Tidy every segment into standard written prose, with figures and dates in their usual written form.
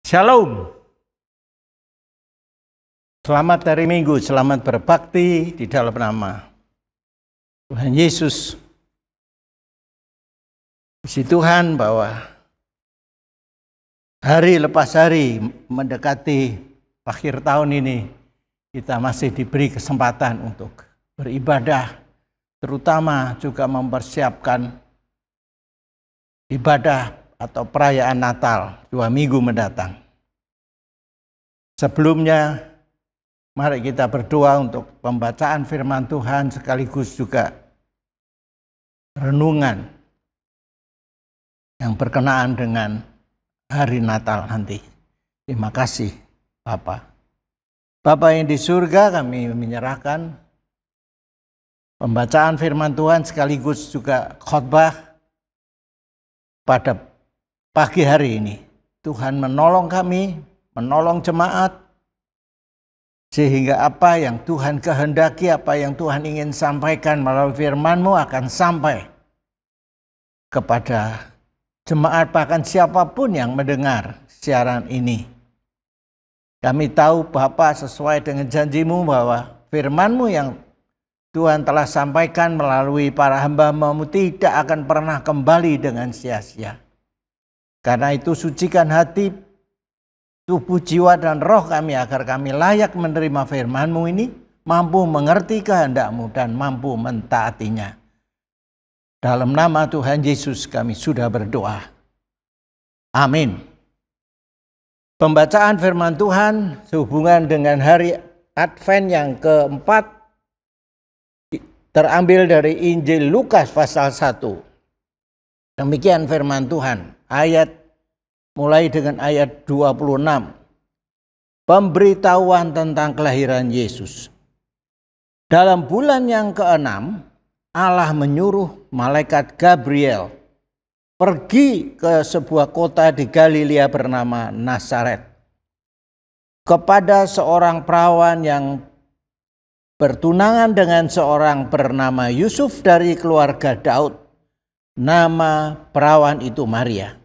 Shalom. Selamat hari Minggu, selamat berbakti di dalam nama Tuhan Yesus. Puji Tuhan bahwa hari lepas hari mendekati akhir tahun ini kita masih diberi kesempatan untuk beribadah, terutama juga mempersiapkan ibadah atau perayaan Natal 2 minggu mendatang. Sebelumnya, mari kita berdoa untuk pembacaan firman Tuhan sekaligus juga renungan yang berkenaan dengan hari Natal nanti. Terima kasih Bapa. Bapa yang di surga, kami menyerahkan pembacaan firman Tuhan sekaligus juga khotbah pada pagi hari ini. Tuhan menolong kami, menolong jemaat, sehingga apa yang Tuhan kehendaki, apa yang Tuhan ingin sampaikan melalui firman-Mu akan sampai kepada jemaat, bahkan siapapun yang mendengar siaran ini. Kami tahu Bapa, sesuai dengan janji-Mu bahwa firman-Mu yang Tuhan telah sampaikan melalui para hamba-Mu tidak akan pernah kembali dengan sia-sia. Karena itu sucikan hati, tubuh, jiwa, dan roh kami agar kami layak menerima firman-Mu ini, mampu mengerti kehendak-Mu dan mampu mentaatinya. Dalam nama Tuhan Yesus kami sudah berdoa. Amin. Pembacaan firman Tuhan sehubungan dengan hari Advent yang keempat terambil dari Injil Lukas pasal 1. Demikian firman Tuhan. Mulai dengan ayat 26. Pemberitahuan tentang kelahiran Yesus. Dalam bulan yang ke-6, Allah menyuruh malaikat Gabriel pergi ke sebuah kota di Galilea bernama Nazaret, kepada seorang perawan yang bertunangan dengan seorang bernama Yusuf dari keluarga Daud. Nama perawan itu Maria.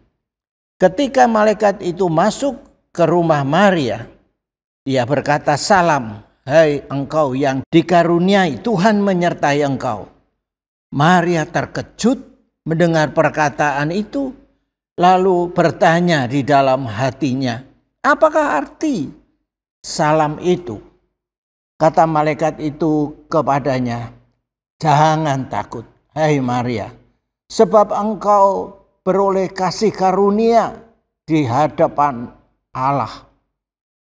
Ketika malaikat itu masuk ke rumah Maria, ia berkata, "Salam, hai engkau yang dikaruniai, Tuhan menyertai engkau." Maria terkejut mendengar perkataan itu, lalu bertanya di dalam hatinya, "Apakah arti salam itu?" Kata malaikat itu kepadanya, "Jangan takut, hai Maria, sebab engkau beroleh kasih karunia di hadapan Allah.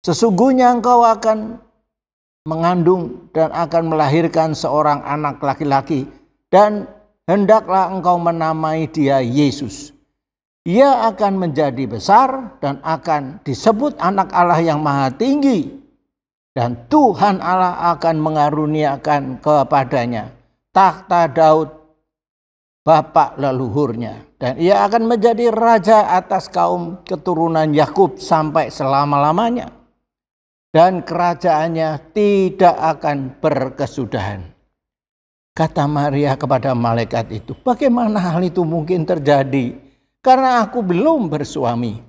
Sesungguhnya engkau akan mengandung dan akan melahirkan seorang anak laki-laki, dan hendaklah engkau menamai dia Yesus. Ia akan menjadi besar dan akan disebut anak Allah yang Maha Tinggi, dan Tuhan Allah akan mengaruniakan kepadanya takhta Daud bapak leluhurnya, dan ia akan menjadi raja atas kaum keturunan Yakub sampai selama-lamanya, dan kerajaannya tidak akan berkesudahan." Kata Maria kepada malaikat itu, "Bagaimana hal itu mungkin terjadi? Karena aku belum bersuami."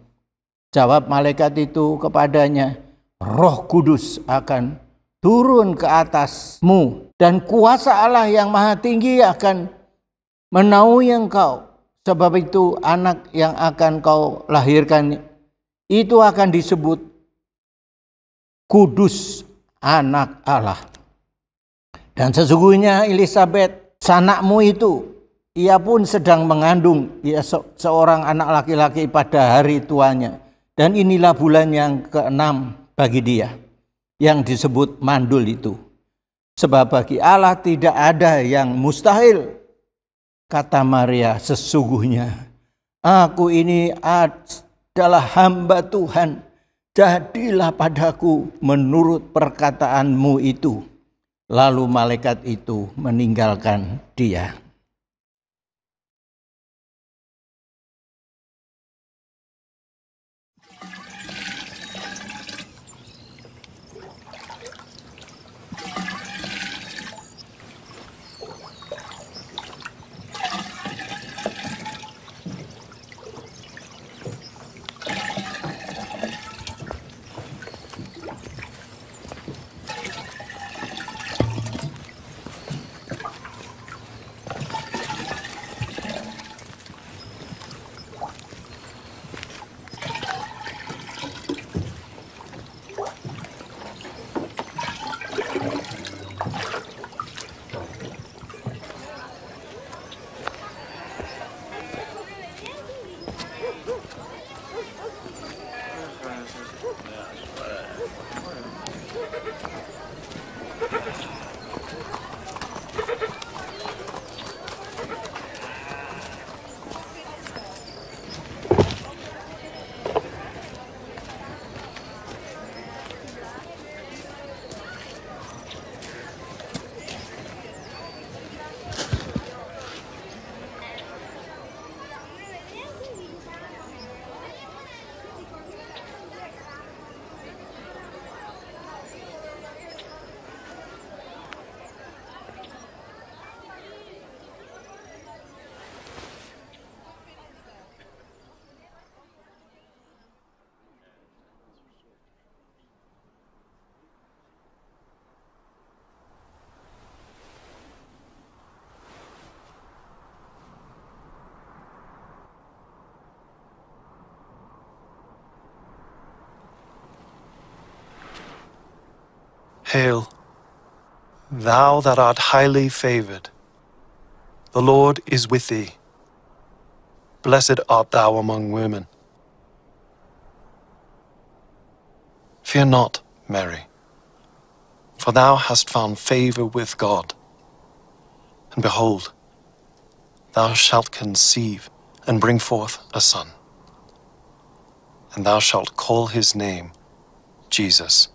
Jawab malaikat itu kepadanya, "Roh Kudus akan turun ke atasmu, dan kuasa Allah yang Maha Tinggi akan menaungi engkau. Sebab itu anak yang akan kau lahirkan itu akan disebut Kudus, anak Allah. Dan sesungguhnya Elisabet, sanakmu itu, ia pun sedang mengandung seorang anak laki-laki pada hari tuanya. Dan inilah bulan yang ke-6 bagi dia, yang disebut mandul itu. Sebab bagi Allah tidak ada yang mustahil." Kata Maria, "Sesungguhnya aku ini adalah hamba Tuhan. Jadilah padaku menurut perkataanmu itu." Lalu malaikat itu meninggalkan dia. Hail, thou that art highly favored. The Lord is with thee. Blessed art thou among women. Fear not, Mary, for thou hast found favor with God. And behold, thou shalt conceive and bring forth a son, and thou shalt call his name Jesus.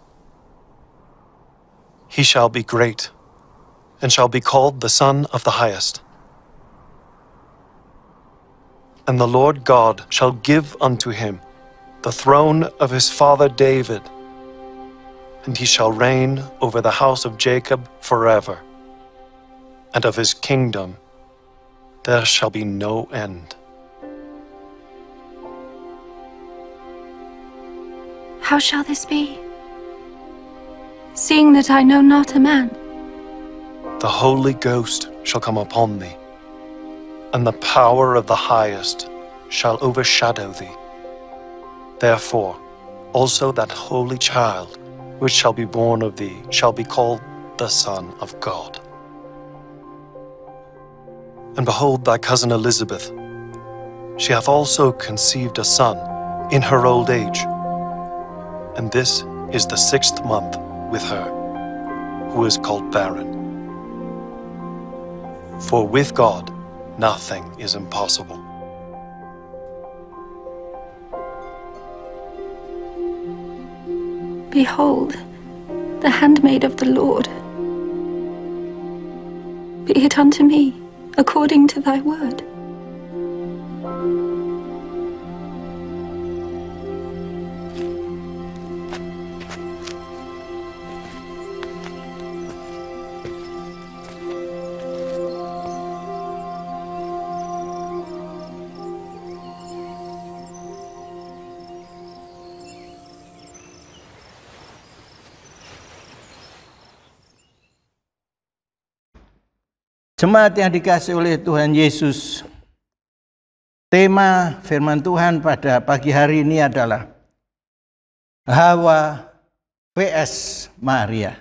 He shall be great, and shall be called the Son of the Highest. And the Lord God shall give unto him the throne of his father David, and he shall reign over the house of Jacob forever, and of his kingdom there shall be no end. How shall this be, seeing that I know not a man? The Holy Ghost shall come upon thee, and the power of the Highest shall overshadow thee. Therefore also that holy child which shall be born of thee shall be called the Son of God. And behold, thy cousin Elizabeth, she hath also conceived a son in her old age, and this is the 6th month with her, who is called barren. For with God nothing is impossible. Behold, the handmaid of the Lord. Be it unto me according to thy word. Jemaat yang dikasihi oleh Tuhan Yesus, tema firman Tuhan pada pagi hari ini adalah Hawa vs Maria.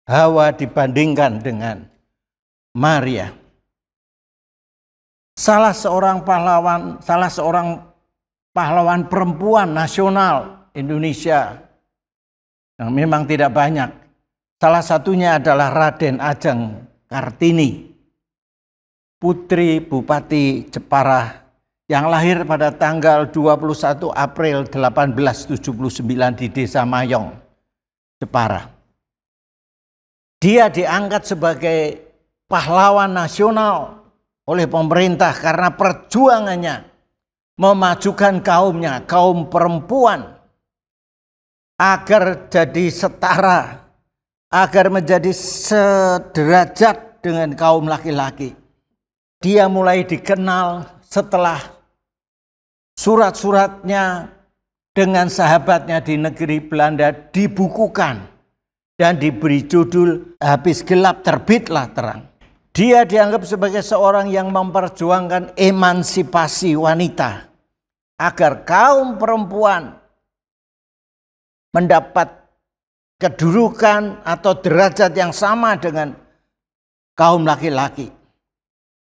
Hawa dibandingkan dengan Maria. Salah seorang pahlawan perempuan nasional Indonesia yang memang tidak banyak. Salah satunya adalah Raden Ajeng Kartini, putri Bupati Jepara yang lahir pada tanggal 21 April 1879 di Desa Mayong, Jepara. Dia diangkat sebagai pahlawan nasional oleh pemerintah karena perjuangannya memajukan kaumnya, kaum perempuan, agar jadi setara, agar menjadi sederajat dengan kaum laki-laki. Dia mulai dikenal setelah surat-suratnya dengan sahabatnya di negeri Belanda dibukukan dan diberi judul Habis Gelap Terbitlah Terang. Dia dianggap sebagai seorang yang memperjuangkan emansipasi wanita agar kaum perempuan mendapat kedudukan atau derajat yang sama dengan kaum laki-laki.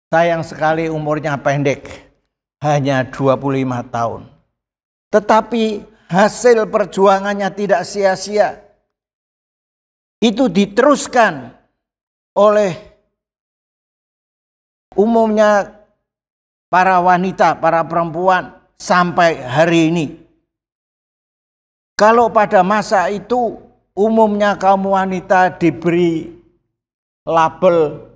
Sayang sekali umurnya pendek, hanya 25 tahun. Tetapi hasil perjuangannya tidak sia-sia. Itu diteruskan oleh umumnya para wanita, para perempuan sampai hari ini. Kalau pada masa itu umumnya kaum wanita diberi label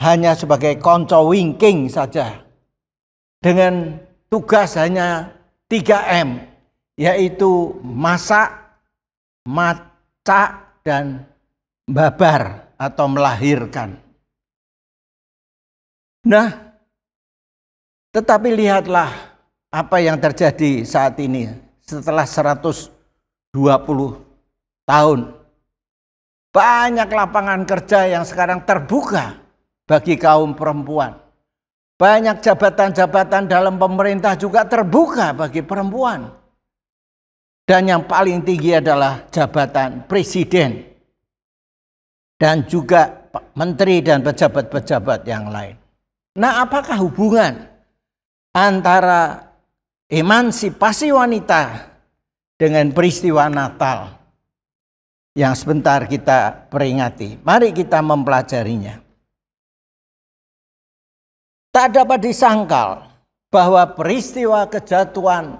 hanya sebagai konco wingking saja, dengan tugas hanya 3M, yaitu masak, macak, dan babar atau melahirkan. Nah, tetapi lihatlah apa yang terjadi saat ini setelah 120 tahun. Banyak lapangan kerja yang sekarang terbuka bagi kaum perempuan. Banyak jabatan-jabatan dalam pemerintah juga terbuka bagi perempuan. Dan yang paling tinggi adalah jabatan presiden. dan juga menteri dan pejabat-pejabat yang lain. Nah, apakah hubungan antara emansipasi wanita dengan peristiwa Natal yang sebentar kita peringati? Mari kita mempelajarinya. Tak dapat disangkal bahwa peristiwa kejatuhan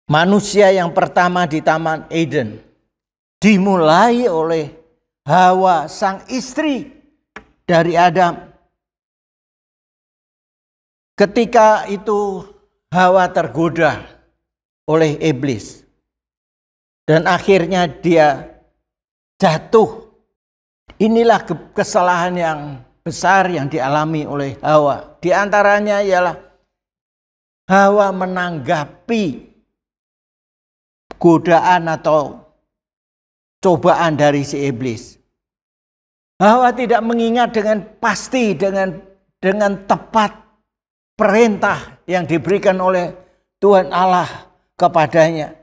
manusia yang pertama di Taman Eden dimulai oleh Hawa, sang istri dari Adam. Ketika itu Hawa tergoda oleh iblis dan akhirnya dia jatuh. Inilah kesalahan yang besar yang dialami oleh Hawa. Di antaranya ialah Hawa menanggapi godaan atau cobaan dari si iblis. Hawa tidak mengingat dengan pasti, dengan tepat perintah yang diberikan oleh Tuhan Allah kepadanya.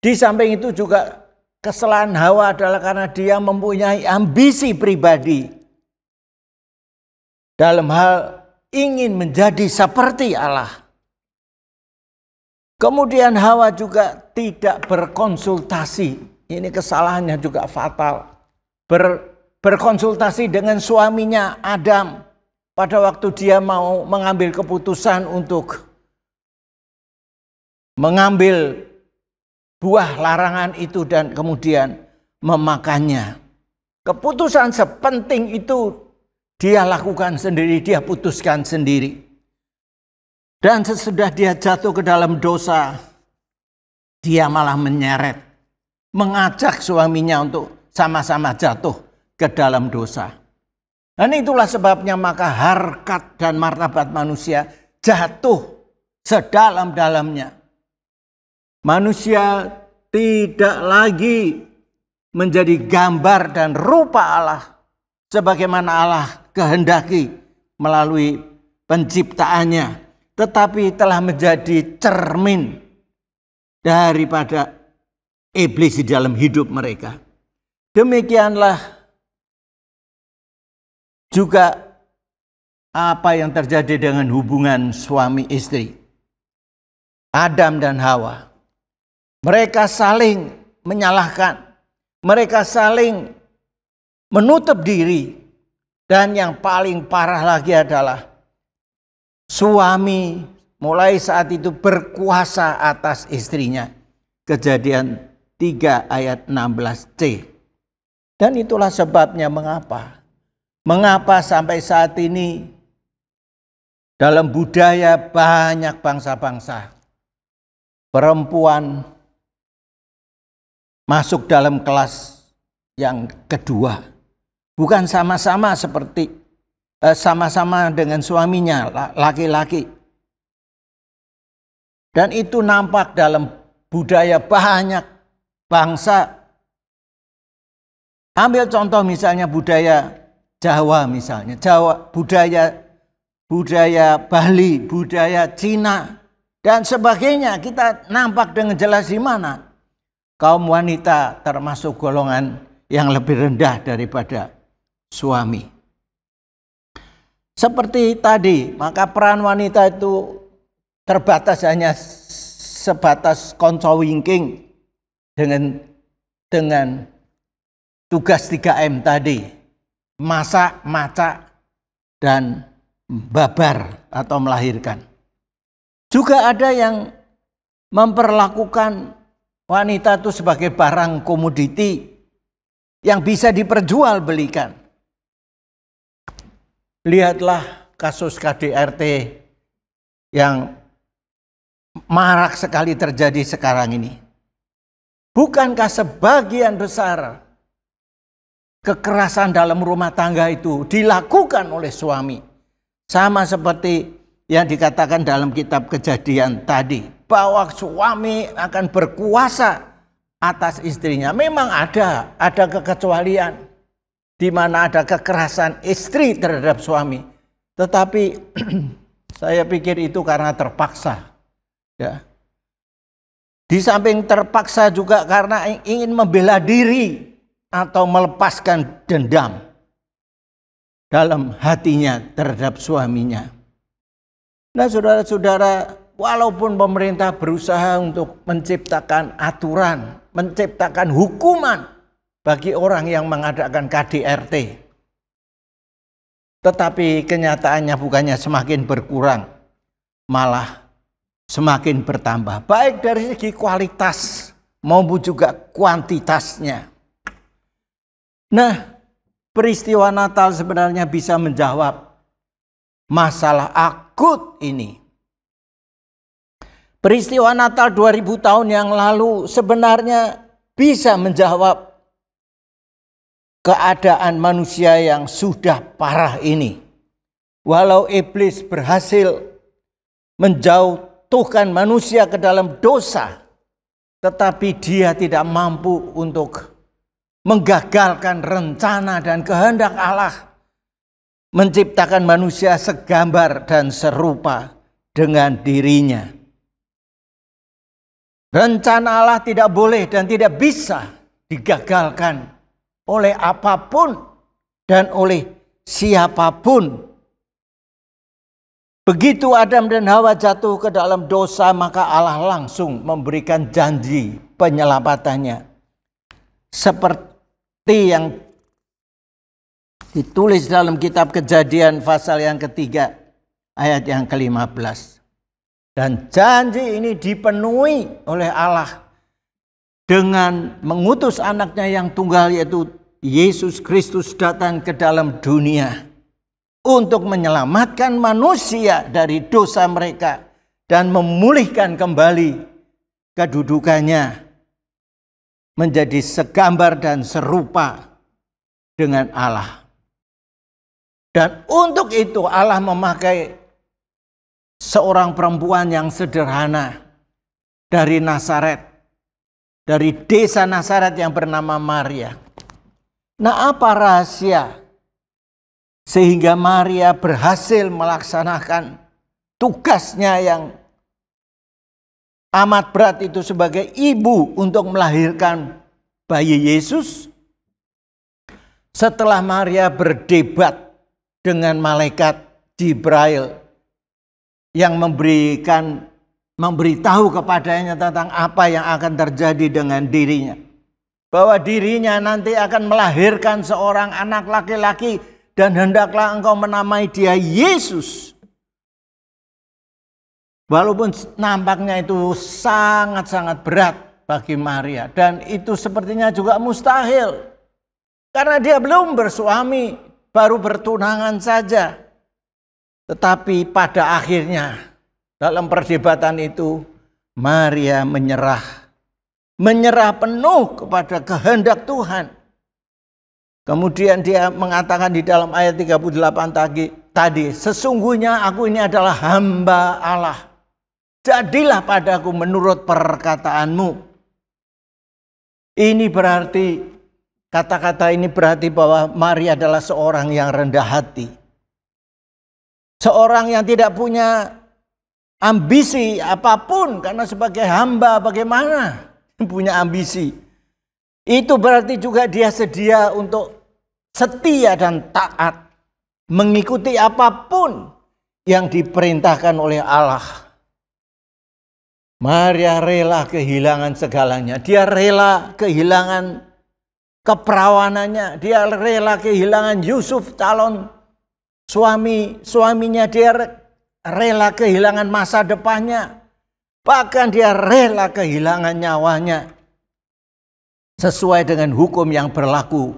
Di samping itu juga kesalahan Hawa adalah karena dia mempunyai ambisi pribadi dalam hal ingin menjadi seperti Allah. Kemudian Hawa juga tidak berkonsultasi. Ini kesalahannya juga fatal. Berkonsultasi dengan suaminya Adam pada waktu dia mau mengambil keputusan untuk mengambil buah larangan itu dan kemudian memakannya. Keputusan sepenting itu dia lakukan sendiri, dia putuskan sendiri. Dan sesudah dia jatuh ke dalam dosa, dia malah menyeret, mengajak suaminya untuk sama-sama jatuh ke dalam dosa. Dan itulah sebabnya maka harkat dan martabat manusia jatuh sedalam-dalamnya. Manusia tidak lagi menjadi gambar dan rupa Allah sebagaimana Allah kehendaki melalui penciptaannya, tetapi telah menjadi cermin daripada iblis di dalam hidup mereka. Demikianlah juga apa yang terjadi dengan hubungan suami istri, Adam dan Hawa. Mereka saling menyalahkan, mereka saling menutup diri. Dan yang paling parah lagi adalah suami mulai saat itu berkuasa atas istrinya. Kejadian 3 ayat 16c. Dan itulah sebabnya mengapa sampai saat ini dalam budaya banyak bangsa-bangsa perempuan masuk dalam kelas yang kedua. Bukan sama-sama dengan suaminya, laki-laki. Dan itu nampak dalam budaya banyak bangsa. Ambil contoh misalnya budaya Jawa misalnya. Budaya Bali, budaya Cina, dan sebagainya. Kita nampak dengan jelas di mana kaum wanita termasuk golongan yang lebih rendah daripada suami. Seperti tadi, maka peran wanita itu terbatas hanya sebatas konco wingking dengan tugas 3M tadi. Masak, macak, dan babar atau melahirkan. Juga ada yang memperlakukan wanita itu sebagai barang komoditi yang bisa diperjualbelikan. Lihatlah kasus KDRT yang marak sekali terjadi sekarang ini. Bukankah sebagian besar kekerasan dalam rumah tangga itu dilakukan oleh suami? Sama seperti yang dikatakan dalam kitab Kejadian tadi, bahwa suami akan berkuasa atas istrinya. Memang ada kekecualian di mana ada kekerasan istri terhadap suami. Tetapi saya pikir itu karena terpaksa. Ya. Di samping terpaksa juga karena ingin membela diri atau melepaskan dendam dalam hatinya terhadap suaminya. Nah, saudara-saudara, walaupun pemerintah berusaha untuk menciptakan aturan, menciptakan hukuman bagi orang yang mengadakan KDRT, tetapi kenyataannya bukannya semakin berkurang, malah semakin bertambah, baik dari segi kualitas maupun juga kuantitasnya. Nah, peristiwa Natal sebenarnya bisa menjawab masalah akut ini. Peristiwa Natal 2000 tahun yang lalu sebenarnya bisa menjawab keadaan manusia yang sudah parah ini. Walau iblis berhasil menjatuhkan manusia ke dalam dosa, tetapi dia tidak mampu untuk menggagalkan rencana dan kehendak Allah menciptakan manusia segambar dan serupa dengan dirinya. Rencana Allah tidak boleh dan tidak bisa digagalkan oleh apapun dan oleh siapapun. Begitu Adam dan Hawa jatuh ke dalam dosa, maka Allah langsung memberikan janji penyelamatannya. Seperti yang ditulis dalam kitab Kejadian pasal yang ketiga ayat yang ke-15. Dan janji ini dipenuhi oleh Allah dengan mengutus anaknya yang tunggal, yaitu Yesus Kristus, datang ke dalam dunia untuk menyelamatkan manusia dari dosa mereka dan memulihkan kembali kedudukannya menjadi segambar dan serupa dengan Allah. Dan untuk itu Allah memakai seorang perempuan yang sederhana dari Nazaret, dari desa Nazaret yang bernama Maria. Nah, apa rahasia sehingga Maria berhasil melaksanakan tugasnya yang amat berat itu sebagai ibu untuk melahirkan bayi Yesus? Setelah Maria berdebat dengan malaikat Jibril yang memberitahu kepadanya tentang apa yang akan terjadi dengan dirinya, bahwa dirinya nanti akan melahirkan seorang anak laki-laki dan hendaklah engkau menamai dia Yesus. Walaupun nampaknya itu sangat-sangat berat bagi Maria, dan itu sepertinya juga mustahil karena dia belum bersuami, baru bertunangan saja. Tetapi pada akhirnya dalam perdebatan itu Maria menyerah penuh kepada kehendak Tuhan. Kemudian dia mengatakan di dalam ayat 38 tadi, sesungguhnya aku ini adalah hamba Allah. Jadilah padaku menurut perkataanmu. Ini berarti, kata-kata ini berarti bahwa Maria adalah seorang yang rendah hati. Seorang yang tidak punya ambisi apapun, karena sebagai hamba bagaimana punya ambisi. Itu berarti juga dia sedia untuk setia dan taat, mengikuti apapun yang diperintahkan oleh Allah. Maria rela kehilangan segalanya. Dia rela kehilangan keperawanannya. Dia rela kehilangan Yusuf, calon suaminya. Dia rela kehilangan masa depannya. Bahkan dia rela kehilangan nyawanya. Sesuai dengan hukum yang berlaku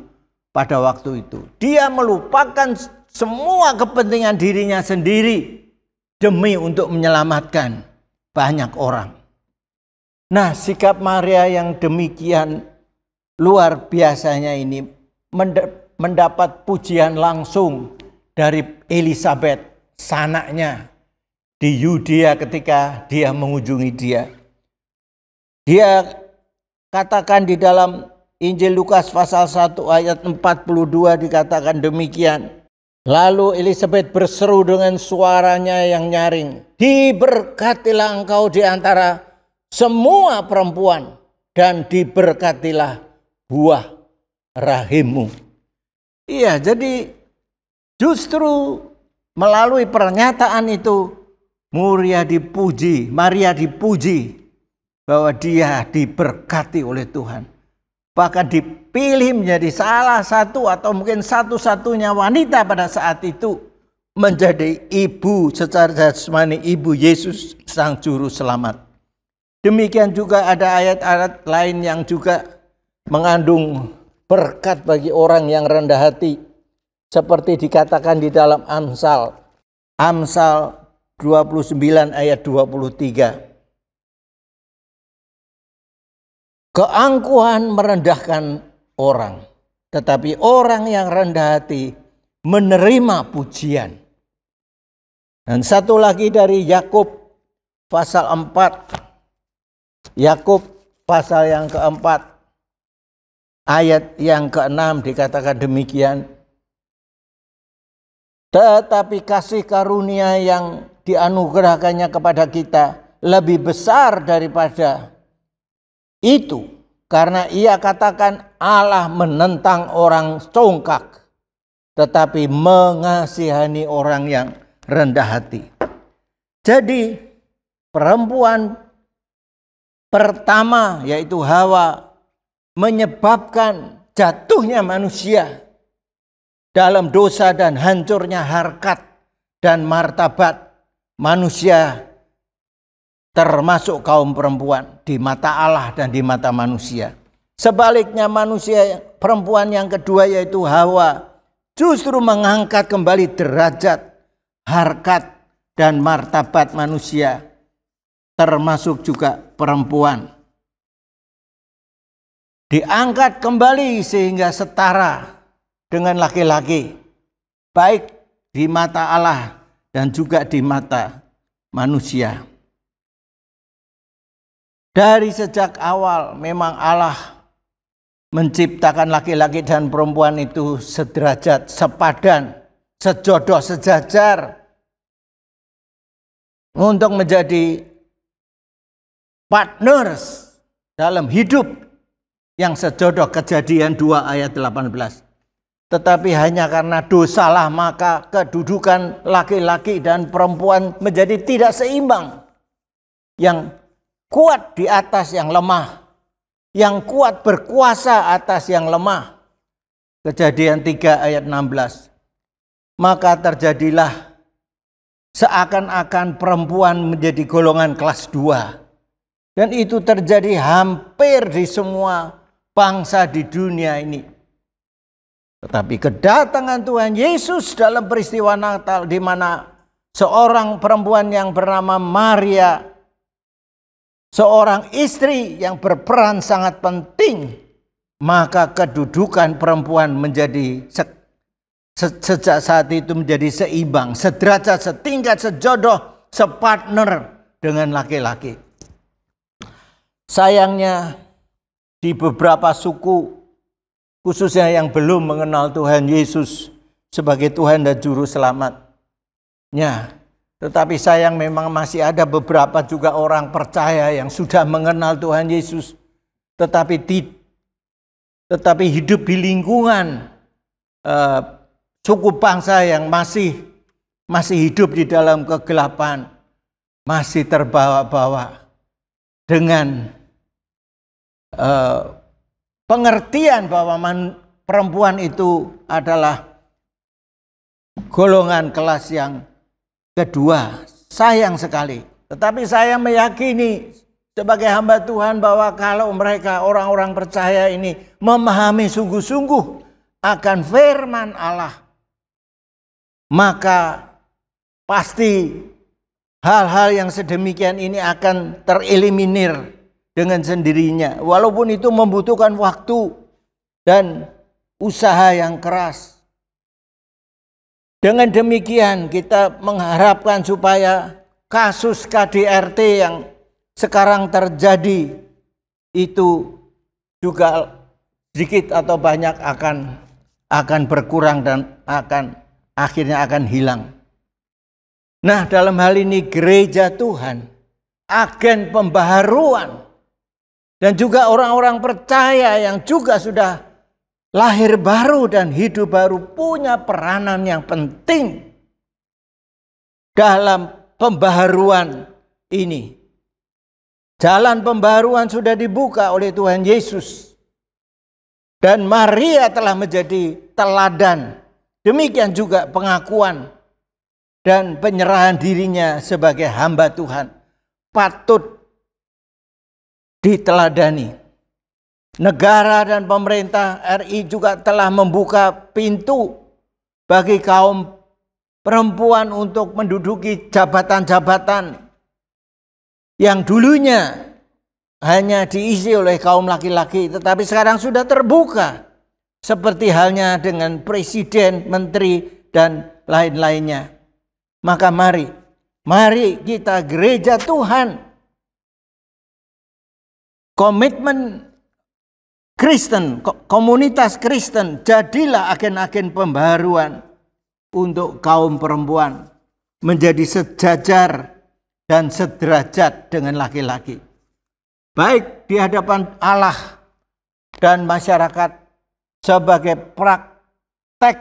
pada waktu itu. Dia melupakan semua kepentingan dirinya sendiri demi untuk menyelamatkan banyak orang. Nah, sikap Maria yang demikian luar biasanya ini mendapat pujian langsung dari Elizabeth, sanaknya di Yudea ketika dia mengunjungi dia. Dia katakan di dalam Injil Lukas pasal 1 ayat 42 dikatakan demikian. Lalu Elizabeth berseru dengan suaranya yang nyaring, diberkatilah engkau di antara semua perempuan dan diberkatilah buah rahimmu. Iya, jadi justru melalui pernyataan itu Maria dipuji bahwa dia diberkati oleh Tuhan. Bahkan dipilih menjadi salah satu atau mungkin satu-satunya wanita pada saat itu menjadi ibu secara jasmani, ibu Yesus sang juru selamat. Demikian juga ada ayat-ayat lain yang juga mengandung berkat bagi orang yang rendah hati. Seperti dikatakan di dalam Amsal 29 ayat 23. Keangkuhan merendahkan orang, tetapi orang yang rendah hati menerima pujian. Dan satu lagi dari Yakub pasal 4. Yakub pasal yang keempat, ayat yang ke-6 dikatakan demikian. Tetapi kasih karunia yang dianugerahkannya kepada kita lebih besar daripada itu, karena ia katakan Allah menentang orang congkak, tetapi mengasihani orang yang rendah hati. Jadi perempuan pertama yaitu Hawa menyebabkan jatuhnya manusia dalam dosa dan hancurnya harkat dan martabat manusia, termasuk kaum perempuan di mata Allah dan di mata manusia. Sebaliknya manusia perempuan yang kedua yaitu Hawa justru mengangkat kembali derajat, harkat dan martabat manusia, termasuk juga perempuan. Diangkat kembali sehingga setara dengan laki-laki, baik di mata Allah dan juga di mata manusia. Dari sejak awal memang Allah menciptakan laki-laki dan perempuan itu sederajat, sepadan, sejodoh, sejajar untuk menjadi partners dalam hidup yang sejodoh. Kejadian 2 ayat 18. Tetapi hanya karena dosalah maka kedudukan laki-laki dan perempuan menjadi tidak seimbang. Yang kuat di atas yang lemah, yang kuat berkuasa atas yang lemah. Kejadian 3 ayat 16. Maka terjadilah seakan-akan perempuan menjadi golongan kelas 2. Dan itu terjadi hampir di semua bangsa di dunia ini. Tetapi kedatangan Tuhan Yesus dalam peristiwa Natal, di mana seorang perempuan yang bernama Maria, seorang istri yang berperan sangat penting, maka kedudukan perempuan menjadi sejak saat itu menjadi seimbang, sederajat, setingkat, sejodoh, separtner dengan laki-laki. Sayangnya di beberapa suku, khususnya yang belum mengenal Tuhan Yesus sebagai Tuhan dan Juru Selamatnya, tetapi sayang memang masih ada beberapa juga orang percaya yang sudah mengenal Tuhan Yesus, tetapi hidup di lingkungan suku bangsa yang masih hidup di dalam kegelapan, masih terbawa-bawa dengan pengertian bahwa perempuan itu adalah golongan kelas yang kedua. Sayang sekali. Tetapi saya meyakini sebagai hamba Tuhan bahwa kalau mereka orang-orang percaya ini memahami sungguh-sungguh akan firman Allah, maka pasti hal-hal yang sedemikian ini akan tereliminir dengan sendirinya. Walaupun itu membutuhkan waktu dan usaha yang keras. Dengan demikian kita mengharapkan supaya kasus KDRT yang sekarang terjadi itu juga sedikit atau banyak akan berkurang dan akhirnya akan hilang. Nah, dalam hal ini gereja Tuhan, agen pembaharuan, dan juga orang-orang percaya yang juga sudah lahir baru dan hidup baru punya peranan yang penting dalam pembaharuan ini. Jalan pembaharuan sudah dibuka oleh Tuhan Yesus. Dan Maria telah menjadi teladan. Demikian juga pengakuan dan penyerahan dirinya sebagai hamba Tuhan patut diteladani. Negara dan pemerintah RI juga telah membuka pintu bagi kaum perempuan untuk menduduki jabatan-jabatan yang dulunya hanya diisi oleh kaum laki-laki, tetapi sekarang sudah terbuka. Seperti halnya dengan presiden, menteri, dan lain-lainnya. Maka mari kita gereja Tuhan, komitmen Kristen, komunitas Kristen, jadilah agen-agen pembaharuan untuk kaum perempuan menjadi sejajar dan sederajat dengan laki-laki, baik di hadapan Allah dan masyarakat sebagai praktek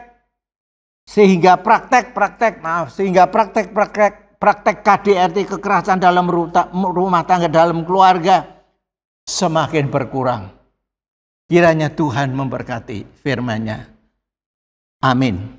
KDRT, kekerasan dalam rumah tangga, dalam keluarga semakin berkurang. Kiranya Tuhan memberkati firman-Nya. Amin.